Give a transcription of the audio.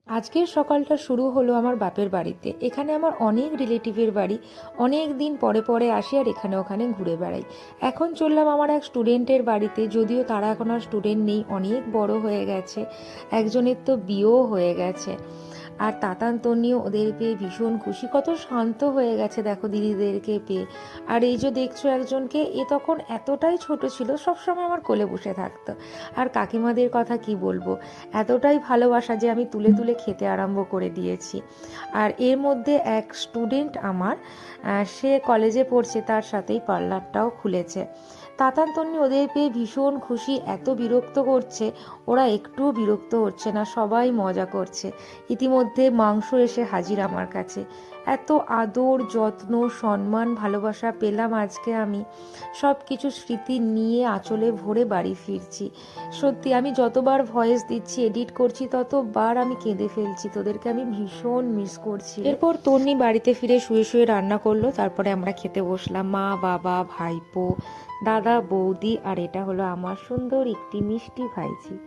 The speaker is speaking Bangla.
আজকের সকালটা শুরু হলো আমার বাপের বাড়িতে। এখানে আমার অনেক রিলেটিভের বাড়ি। অনেক দিন পরে পরে আসি আর এখানে ওখানে ঘুরে বেড়াই। এখন চললাম আমার এক স্টুডেন্টের বাড়িতে, যদিও তারা এখন আর স্টুডেন্ট নেই, অনেক বড় হয়ে গেছে। একজনের তো বিয়েও হয়ে গেছে। আর তাতান তন্নিও ওদের পেয়ে ভীষণ খুশি, কত শান্ত হয়ে গেছে দেখো দিদিদেরকে পেয়ে। আর এই যে দেখছো একজনকে, এ তখন এতটাই ছোট ছিল, সবসময় আমার কোলে বসে থাকতো। আর কাকিমাদের কথা কি বলবো, এতটাই ভালোবাসা যে আমি তুলে তুলে খেতে আরম্ভ করে দিয়েছি। আর এর মধ্যে এক স্টুডেন্ট আমার, সে কলেজে পড়ছে, তার সাথেই পার্লারটাও খুলেছে। তাতান তন্নি ওদের পেয়ে ভীষণ খুশি, এত বিরক্ত করছে, ওরা একটুও বিরক্ত হচ্ছে না, সবাই মজা করছে। ইতিমধ্যে মাংস এসে হাজির আমার কাছে। এত আদর, যত্ন, সম্মান, ভালোবাসা পেলাম আজকে আমি। সব কিছু স্মৃতি নিয়ে আঁচলে ভরে বাড়ি ফিরছি। সত্যি আমি যতবার ভয়েস দিচ্ছি, এডিট করছি, ততবার আমি কেঁদে ফেলছি। তোদেরকে আমি ভীষণ মিস করছি। এরপর তন্নি বাড়িতে ফিরে শুয়ে শুয়ে রান্না করলো, তারপরে আমরা খেতে বসলাম, মা, বাবা, ভাইপো, দাদা, বৌদি, আর এটা হলো আমার সুন্দর একটি মিষ্টি ভাইঝি।